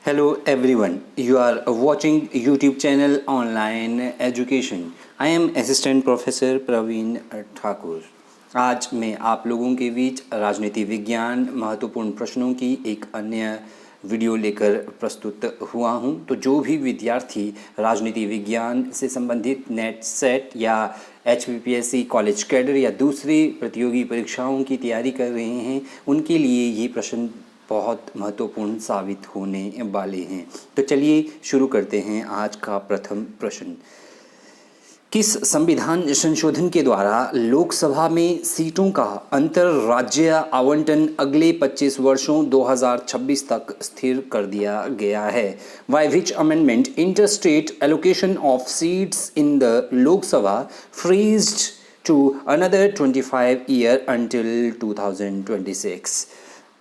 Hello everyone, you are watching YouTube channel Online Education. I am Assistant Professor Praveen Thakur. आज मैं आप लोगों के बीच राजनीति विज्ञान महत्वपूर्ण प्रश्नों की एक अन्य वीडियो लेकर प्रस्तुत हुआ हूं. तो जो भी विद्यार्थी राजनीति विज्ञान से संबंधित नेट सेट या HPPSC कॉलेज कैडर या दूसरी प्रतियोगी परीक्षाओं की तैयारी कर रहे हैं उनके लिए ये प्रश्न बहुत महत्वपूर्ण साबित होने वाले हैं. तो चलिए शुरू करते हैं आज का प्रथम प्रश्न. किस संविधान संशोधन के द्वारा लोकसभा में सीटों का अंतरराज्यीय आवंटन अगले 25 वर्षों 2026 तक स्थिर कर दिया गया है? By which amendment interstate allocation of seats in the Lok Sabha freezed to another 25 year until 2026?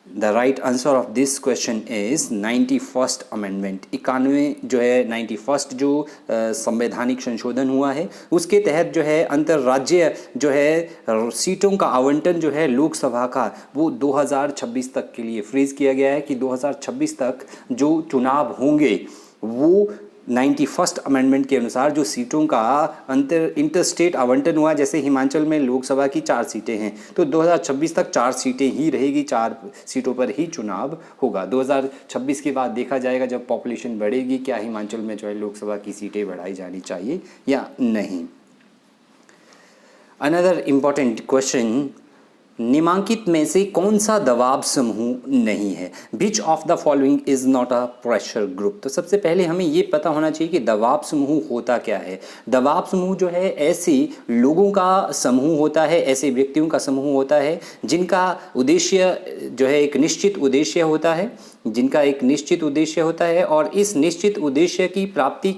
The right answer of this question is 91st amendment. 91 जो है 91st जो संवैधानिक संशोधन हुआ है उसके तहत जो है अंतर्राज्यीय जो है सीटों का आवंटन जो है लोकसभा का वो 2026 तक के लिए फ्रीज किया गया है कि 2026 तक जो चुनाव होंगे वो 91st अमेंडमेंट के अनुसार जो सीटों का इंटरस्टेट आवंटन हुआ, जैसे हिमाचल में लोकसभा की 4 सीटें हैं तो 2026 तक 4 सीटें ही रहेगी, 4 सीटों पर ही चुनाव होगा. 2026 के बाद देखा जाएगा जब पॉपुलेशन बढ़ेगी क्या हिमाचल में जो है लोकसभा की सीटें बढ़ाई जानी चाहिए या नहीं. अनदर इम्पॉर्टेंट क्वेश्चन, निम्नलिखित में से कौन सा दबाव समूह नहीं है? Which of the following is not a pressure group? तो सबसे पहले हमें ये पता होना चाहिए कि दबाव समूह होता क्या है. दबाव समूह जो है ऐसे लोगों का समूह होता है, ऐसे व्यक्तियों का समूह होता है जिनका उद्देश्य जो है एक निश्चित उद्देश्य होता है, और इस निश्चित उद्देश्य की प्राप्ति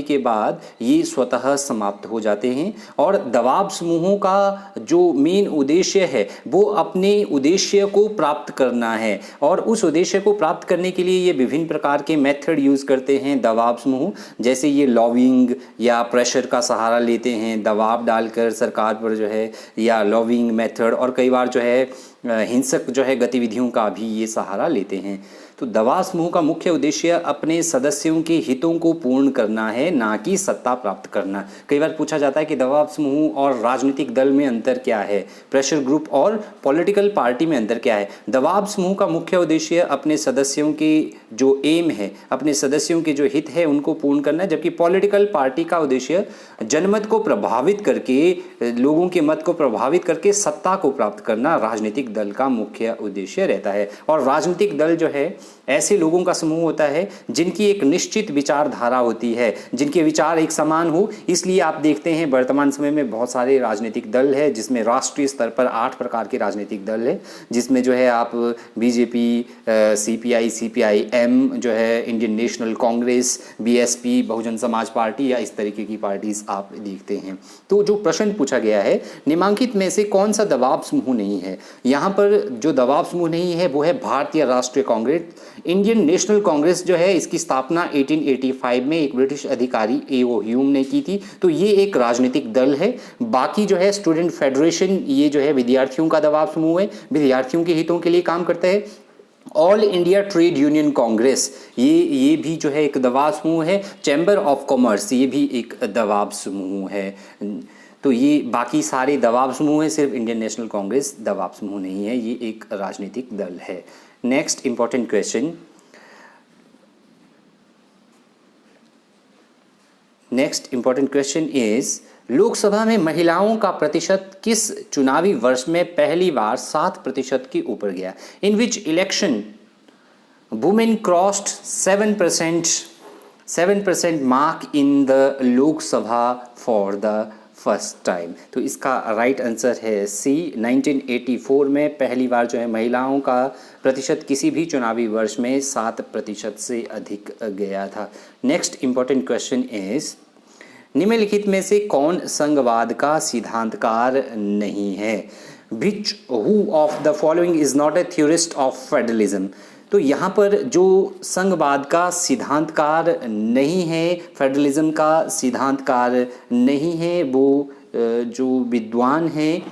के बाद ये स्वतः समाप्त हो जाते हैं. और दबाव समूहों का जो मेन उद्देश्य है वो अपने उद्देश्य को प्राप्त करना है, और उस उद्देश्य को प्राप्त करने के लिए ये विभिन्न प्रकार के मेथड यूज़ करते हैं दबाव समूह. जैसे ये लॉबिंग या प्रेशर का सहारा लेते हैं, दबाव डालकर सरकार पर जो है, या लॉबिंग मेथड, और कई बार जो है हिंसक जो है गतिविधियों का भी ये सहारा लेते हैं. तो दबाव समूह का मुख्य उद्देश्य अपने सदस्यों के हितों को पूर्ण करना है, ना कि सत्ता प्राप्त करना. कई बार पूछा जाता है कि दबाव समूह और राजनीतिक दल में अंतर क्या है, प्रेशर ग्रुप और पॉलिटिकल पार्टी में अंतर क्या है? दबाव समूह का मुख्य उद्देश्य अपने सदस्यों के जो एम है, अपने सदस्यों के जो हित है उनको पूर्ण करना है, जबकि पॉलिटिकल पार्टी का उद्देश्य जनमत को प्रभावित करके, लोगों के मत को प्रभावित करके सत्ता को प्राप्त करना राजनीतिक दल का मुख्य उद्देश्य रहता है. और राजनीतिक दल जो है ऐसे लोगों का समूह होता है जिनकी एक निश्चित विचारधारा होती है, जिनके विचार एक समान हो. इसलिए आप देखते हैं वर्तमान समय में बहुत सारे राजनीतिक दल है, जिसमें राष्ट्रीय स्तर पर 8 प्रकार के राजनीतिक दल है, जिसमें जो है आप बीजेपी, CPI, CPIM जो है, Indian national Congress, BSP, Bahujan Samaj party, या इस तरीके की पार्टीज आप देखते हैं. तो जो प्रश्न पूछा गया है, निम्नलिखित में से कौन सा दबाव समूह नहीं है, यहाँ पर जो दबाव समूह नहीं है वो है भारतीय राष्ट्रीय कांग्रेस. इंडियन नेशनल कांग्रेस जो है इसकी स्थापना 1885 में एक ब्रिटिश अधिकारी A.O. ह्यूम ने की थी. तो ये एक राजनीतिक दल है. बाकी जो है स्टूडेंट फेडरेशन, ये जो है विद्यार्थियों का दबाव समूह है, विद्यार्थियों के हितों के लिए काम करता है. All India trade union Congress ये भी जो है एक दबाव समूह है. चैम्बर ऑफ कॉमर्स ये भी एक दबाव समूह है. तो ये बाकी सारे दबाव समूह हैं, सिर्फ इंडियन नेशनल कांग्रेस दबाव समूह नहीं है, ये एक राजनीतिक दल है. Next important question is, Lok Sabha में महिलाओं का प्रतिशत किस चुनावी वर्ष में पहली बार 7% के ऊपर गया? In which election women crossed 7% mark in the Lok Sabha for the first time. तो इसका राइट आंसर है सी. 1984 में पहली बार जो है महिलाओं का प्रतिशत किसी भी चुनावी वर्ष में 7% से अधिक गया था. नेक्स्ट इंपॉर्टेंट क्वेश्चन इज, निम्नलिखित में से कौन संघवाद का सिद्धांतकार नहीं है? Which who of the following is not a theorist of federalism? तो यहाँ पर जो संघवाद का सिद्धांतकार नहीं है, फेडरलिज्म का सिद्धांतकार नहीं है, वो जो विद्वान हैं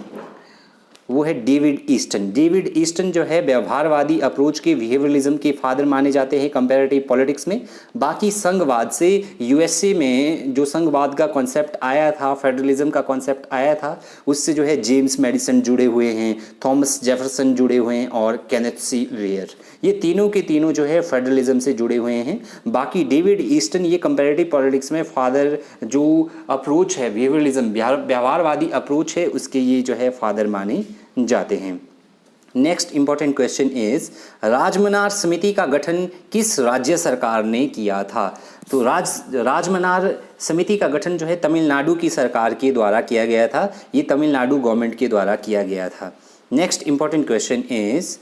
वो है डेविड ईस्टन। डेविड ईस्टन जो है व्यवहारवादी अप्रोच के बिहेवियरलिज्म के फादर माने जाते हैं कंपैरेटिव पॉलिटिक्स में। बाकी संघवाद से यूएसए में जो संघवाद का कॉन्सेप्ट आया था, फेडरलिज्म का कॉन्सेप्ट आया था, उससे जो है जेम्स मैडिसन जुड़े हुए हैं, थॉमस जेफरसन जुड़े हुए हैं और केनेथ सी वेयर, ये तीनों के तीनों जो है फेडरलिज्म से जुड़े हुए हैं। बाकी डेविड ईस्टन ये कंपैरेटिव पॉलिटिक्स में फादर, जो अप्रोच है बिहेवियरलिज्म, व्यवहारवादी अप्रोच है, उसके ये जो है फादर माने जाते हैं। Next important question is, Rajamannar समिति का गठन किस राज्य सरकार ने किया था? तो राजमनार समिति का गठन जो है तमिलनाडु की सरकार के द्वारा किया गया था, ये तमिलनाडु गवर्नमेंट के द्वारा किया गया था। Next important question is,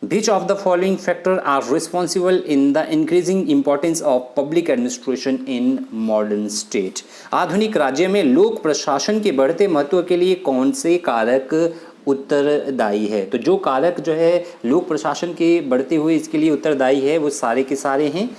Which of the following factors are responsible in the increasing importance of public administration in modern state? आधुनिक राज्य में लोक प्रशासन के बढ़ते महत्व के लिए कौन से कारक उत्तरदायी है? तो जो कारक जो है लोक प्रशासन के बढ़ते हुए इसके लिए उत्तरदायी है वो सारे के सारे हैं।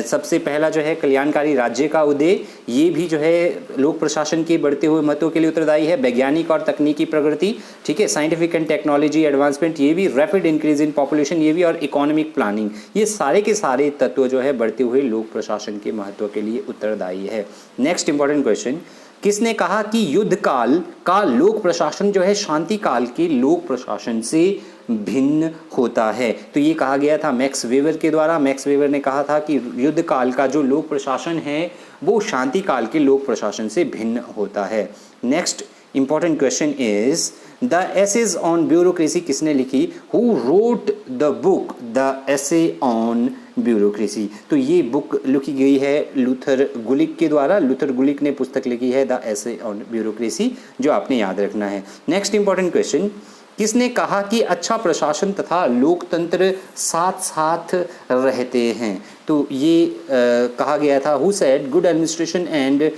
सबसे पहला जो है कल्याणकारी राज्य का उदय, ये भी जो है लोक प्रशासन के बढ़ते हुए महत्व के लिए उत्तरदायी है। वैज्ञानिक और तकनीकी प्रगति, ठीक है, साइंटिफिक एंड टेक्नोलॉजी एडवांसमेंट, ये भी रैपिड इंक्रीज इन पॉपुलेशन, ये भी, और इकोनॉमिक प्लानिंग, ये सारे के सारे तत्व जो है बढ़ते हुए लोक प्रशासन के महत्व के लिए उत्तरदायी है। नेक्स्ट इंपॉर्टेंट क्वेश्चन, किसने कहा कि युद्ध काल का लोक प्रशासन जो है शांति काल के लोक प्रशासन से भिन्न होता है? तो ये कहा गया था मैक्स वेबर के द्वारा। मैक्स वेबर ने कहा था कि युद्ध काल का जो लोक प्रशासन है वो शांति काल के लोक प्रशासन से भिन्न होता है। Next important question is, the essays on bureaucracy किसने लिखी? Who wrote the book the essay on bureaucracy? तो ये बुक लिखी गई है लूथर गुलिक के द्वारा। लूथर गुलिक ने पुस्तक लिखी है द एसे ऑन ब्यूरोक्रेसी, जो आपने याद रखना है। नेक्स्ट इंपॉर्टेंट क्वेश्चन, किसने कहा कि अच्छा प्रशासन तथा लोकतंत्र साथ साथ रहते हैं? तो ये कहा गया था, who said good administration and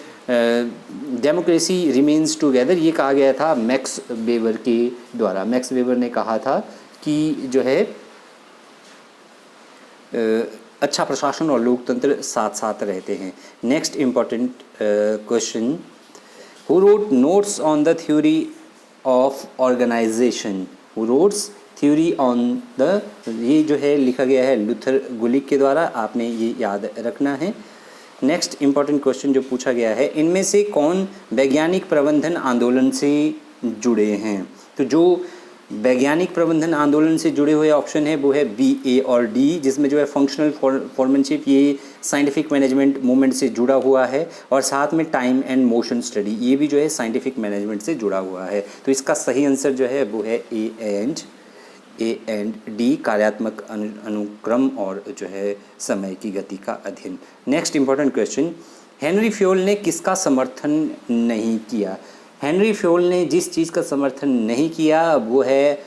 democracy remains together, ये कहा गया था मैक्स वेबर के द्वारा। मैक्स वेबर ने कहा था कि जो है अच्छा प्रशासन और लोकतंत्र साथ साथ रहते हैं। Next important question, who wrote notes on the theory of organization? Who wrote theory on the, ये जो है लिखा गया है लूथर गुलिक के द्वारा, आपने ये याद रखना है। नेक्स्ट इंपॉर्टेंट क्वेश्चन जो पूछा गया है, इनमें से कौन वैज्ञानिक प्रबंधन आंदोलन से जुड़े हैं? तो जो वैज्ञानिक प्रबंधन आंदोलन से जुड़े हुए ऑप्शन है वो है बी, ए और डी, जिसमें जो है फंक्शनल फॉर्मनशिप, ये साइंटिफिक मैनेजमेंट मूवमेंट से जुड़ा हुआ है, और साथ में टाइम एंड मोशन स्टडी, ये भी जो है साइंटिफिक मैनेजमेंट से जुड़ा हुआ है। तो इसका सही आंसर जो है वो है ए एंड डी, कार्यात्मक अनुक्रम और जो है समय की गति का अध्ययन। Next important question, Henry Fayol ने किसका समर्थन नहीं किया? हेनरी फ्योल ने जिस चीज़ का समर्थन नहीं किया वो है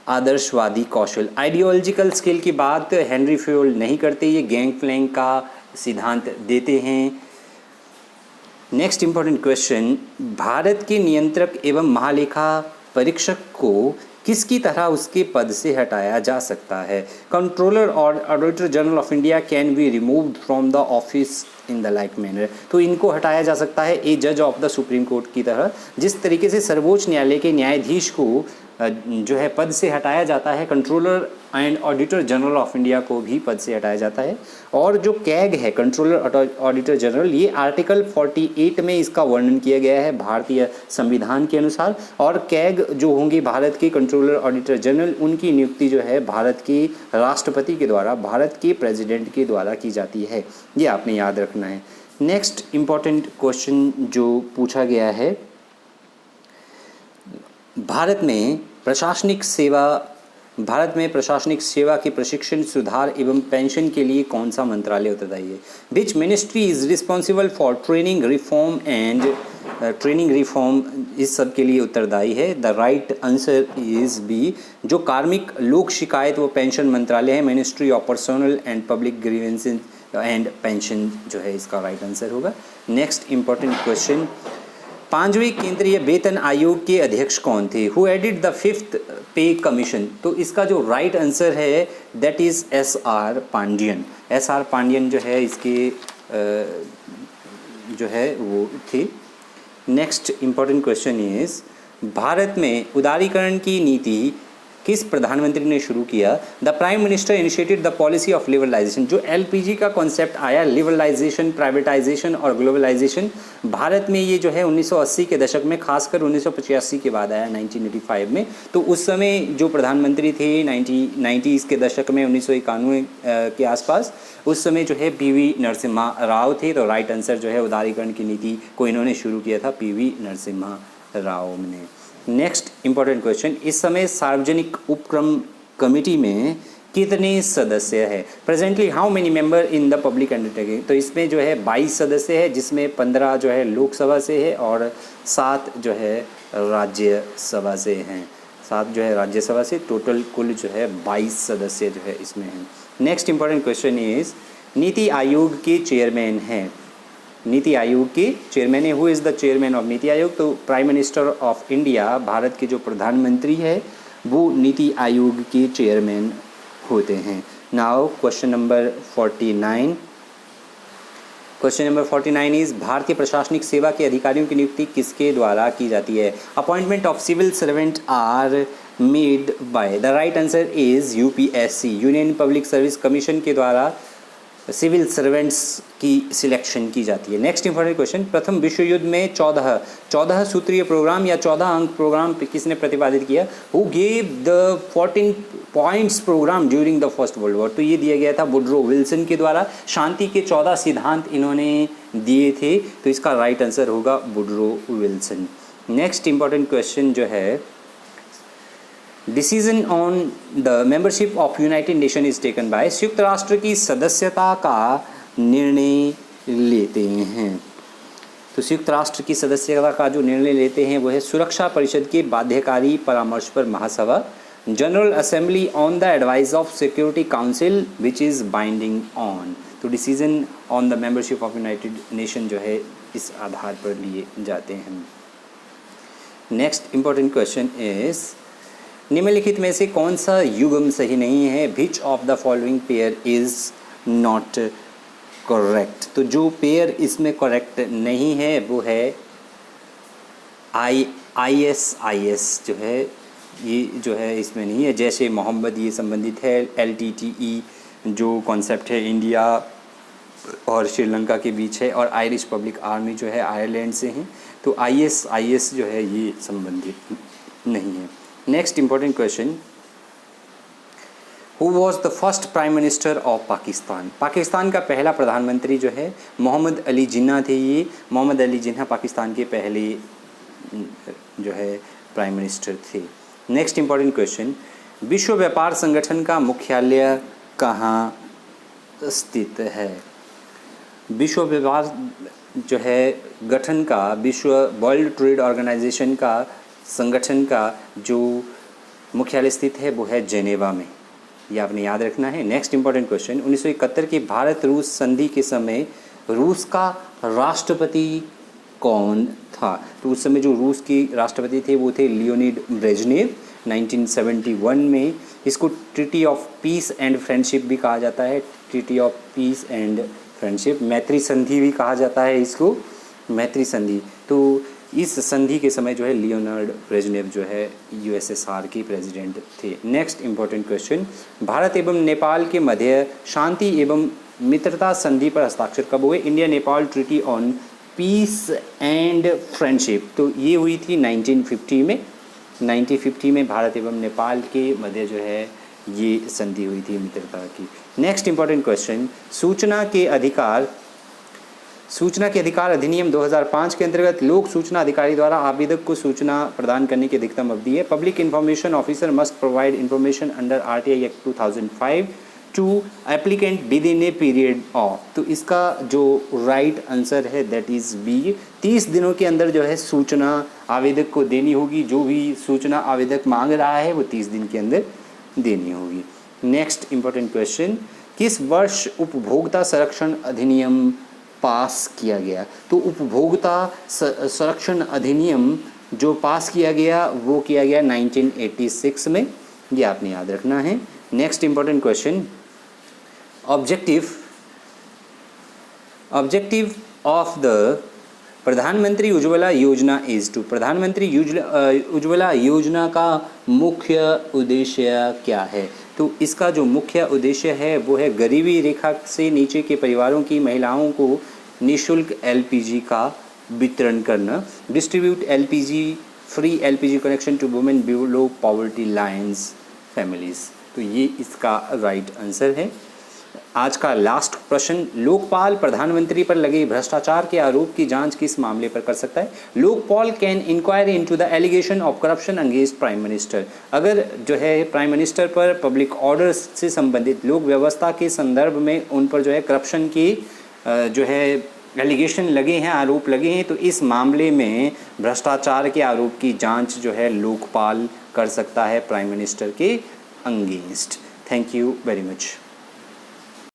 आदर्शवादी कौशल। आइडियोलॉजिकल स्किल की बात हेनरी फ्योल नहीं करते, ये गैंगप्लैंक का सिद्धांत देते हैं। नेक्स्ट इंपॉर्टेंट क्वेश्चन, भारत के नियंत्रक एवं महालेखा परीक्षक को किसकी तरह उसके पद से हटाया जा सकता है? कंट्रोलर और auditor general of India can be removed from the office in the like manner. तो इनको हटाया जा सकता है ए जज ऑफ द सुप्रीम कोर्ट की तरह, जिस तरीके से सर्वोच्च न्यायालय के न्यायाधीश को जो है पद से हटाया जाता है, controller and auditor general of India को भी पद से हटाया जाता है। और जो कैग है, कंट्रोलर ऑडिटर जनरल, ये आर्टिकल 48 में इसका वर्णन किया गया है भारतीय संविधान के अनुसार। और कैग जो होंगे भारत के कंट्रोलर ऑडिटर जनरल, उनकी नियुक्ति जो है भारत के राष्ट्रपति के द्वारा, भारत के प्रेसिडेंट के द्वारा की जाती है, ये आपने याद रखना है। नेक्स्ट इम्पॉर्टेंट क्वेश्चन जो पूछा गया है, भारत में प्रशासनिक सेवा के प्रशिक्षण, सुधार एवं पेंशन के लिए कौन सा मंत्रालय उत्तरदायी है? Which ministry is responsible for training reform, इस सब के लिए उत्तरदायी है? The right answer is B, जो कार्मिक, लोक शिकायत व पेंशन मंत्रालय है, ministry of personnel and public grievances and pension जो है इसका राइट आंसर होगा। नेक्स्ट इंपॉर्टेंट क्वेश्चन, 5वें केंद्रीय वेतन आयोग के अध्यक्ष कौन थे? हु एडिड द 5th पे कमीशन? तो इसका जो राइट आंसर है that is S R. Pandian. S R. Pandian जो है इसके जो है वो थे। Next important question is, Bharat में उदारीकरण की नीति किस प्रधानमंत्री ने शुरू किया? The prime minister initiated the policy of liberalisation. जो एलपीजी का कॉन्सेप्ट आया, लिबरलाइजेशन, प्राइवेटाइजेशन और ग्लोबलाइजेशन, भारत में ये जो है 1980 के दशक में, खासकर 1985 के बाद आया 1985 में। तो उस समय जो प्रधानमंत्री थे 1990s के दशक में, 1991 के आसपास, उस समय जो है पीवी नरसिम्हा राव थे। तो राइट आंसर जो है उदारीकरण की नीति को इन्होंने शुरू किया था, पीवी नरसिम्हा राव ने। नेक्स्ट इंपॉर्टेंट क्वेश्चन, इस समय सार्वजनिक उपक्रम कमेटी में कितने सदस्य हैं? Presently how many member in the public undertaking? तो इसमें जो है 22 सदस्य है, जिसमें 15 जो है लोकसभा से है और 7 जो है राज्यसभा से हैं। 7 जो है राज्यसभा से, टोटल कुल जो है 22 सदस्य जो है इसमें हैं। Next important question is, NITI Aayog के चेयरमैन हैं, नीति आयोग के चेयरमैन है, who is the chairman of NITI Aayog? तो prime minister of India, Bharat के जो प्रधानमंत्री है वो नीति आयोग के चेयरमैन होते हैं। Now question number 49, question number 49 is, भारतीय प्रशासनिक सेवा के अधिकारियों की नियुक्ति किसके द्वारा की जाती है? Appointment of civil servant are made by, the right answer is UPSC, union public service commission के द्वारा सिविल सर्वेंट्स की सिलेक्शन की जाती है। नेक्स्ट इंपॉर्टेंट क्वेश्चन, प्रथम विश्व युद्ध में 14 सूत्रीय प्रोग्राम या 14 अंक प्रोग्राम किसने प्रतिपादित किया? Who gave the 14 points programme during the first world war? तो ये दिया गया था वुडरो विल्सन के द्वारा। शांति के 14 सिद्धांत इन्होंने दिए थे, तो इसका राइट आंसर होगा Woodrow Wilson. Next important question जो है, decision on the membership of United nation is taken by, संयुक्त राष्ट्र की सदस्यता का निर्णय लेते हैं। तो संयुक्त राष्ट्र की सदस्यता का जो निर्णय लेते हैं वो है सुरक्षा परिषद के बाध्यकारी परामर्श पर महासभा, general assembly on the advice of security council which is binding on. तो decision on the membership of United Nation जो है इस आधार पर लिए जाते हैं। नेक्स्ट इंपॉर्टेंट क्वेश्चन इज, निम्नलिखित में से कौन सा युग्म सही नहीं है? Which of the following pair is not correct? तो जो पेयर इसमें करेक्ट नहीं है वो है ISIS जो है, ये जो है इसमें नहीं है। जैसे मोहम्मद ये संबंधित है, LTTE जो कॉन्सेप्ट है इंडिया और श्रीलंका के बीच है, और आयरिश पब्लिक आर्मी जो है आयरलैंड से हैं। तो ISIS जो है ये संबंधित नहीं है। Next important question, who was the first prime minister of Pakistan? Pakistan का पहला प्रधानमंत्री जो है मोहम्मद अली जिन्ना थे। ये मोहम्मद अली जिन्ना पाकिस्तान के पहले जो है प्राइम मिनिस्टर थे। नेक्स्ट इंपॉर्टेंट क्वेश्चन, विश्व व्यापार संगठन का मुख्यालय कहाँ स्थित है? विश्व व्यापार जो है गठन का, विश्व वर्ल्ड ट्रेड ऑर्गेनाइजेशन का संगठन का जो मुख्यालय स्थित है वो है जेनेवा में, ये आपने याद रखना है। नेक्स्ट इंपॉर्टेंट क्वेश्चन, 1971 की भारत रूस संधि के समय रूस का राष्ट्रपति कौन था? तो उस समय जो रूस के राष्ट्रपति थे वो थे लियोनिड ब्रेजनेव। 1971 में इसको treaty of peace and friendship भी कहा जाता है, treaty of peace and friendship, मैत्री संधि भी कहा जाता है इसको, मैत्री संधि। तो इस संधि के समय जो है लियोनार्ड ब्रेजनेव जो है USSR के प्रेसिडेंट थे। नेक्स्ट इंपॉर्टेंट क्वेश्चन, भारत एवं नेपाल के मध्य शांति एवं मित्रता संधि पर हस्ताक्षर कब हुए? India Nepal treaty on peace and friendship, तो ये हुई थी 1950 में। 1950 में भारत एवं नेपाल के मध्य जो है ये संधि हुई थी मित्रता की। नेक्स्ट इंपॉर्टेंट क्वेश्चन, सूचना के अधिकार अधिनियम 2005 के अंतर्गत लोक सूचना अधिकारी द्वारा आवेदक को सूचना प्रदान करने की अधिकतम अवधि है। Public information officer must provide information under RTI act 2005 to applicant within a period of, तो इसका जो राइट आंसर है दैट इज़ बी। 30 दिनों के अंदर जो है सूचना आवेदक को देनी होगी, जो भी सूचना आवेदक मांग रहा है वो 30 दिन के अंदर देनी होगी। नेक्स्ट इंपॉर्टेंट क्वेश्चन, किस वर्ष उपभोक्ता संरक्षण अधिनियम पास किया गया? तो उपभोक्ता संरक्षण अधिनियम जो पास किया गया वो किया गया 1986 में, ये आपने याद रखना है। Next important question, objective of the प्रधानमंत्री उज्ज्वला योजना इज टू, प्रधानमंत्री उज्ज्वला योजना का मुख्य उद्देश्य क्या है? तो इसका जो मुख्य उद्देश्य है वो है गरीबी रेखा से नीचे के परिवारों की महिलाओं को निःशुल्क एलपीजी का वितरण करना, distribute LPG, free LPG connection to women below poverty lines families. तो ये इसका राइट आंसर है। आज का लास्ट प्रश्न, लोकपाल प्रधानमंत्री पर लगे भ्रष्टाचार के आरोप की जांच किस मामले पर कर सकता है? Lokpal can inquire into the allegation of corruption against prime minister. अगर जो है प्राइम मिनिस्टर पर पब्लिक ऑर्डर्स से संबंधित लोक व्यवस्था के संदर्भ में उन पर जो है करप्शन की जो है एलिगेशन लगे हैं, आरोप लगे हैं, तो इस मामले में भ्रष्टाचार के आरोप की जाँच जो है लोकपाल कर सकता है प्राइम मिनिस्टर के against. Thank you very much.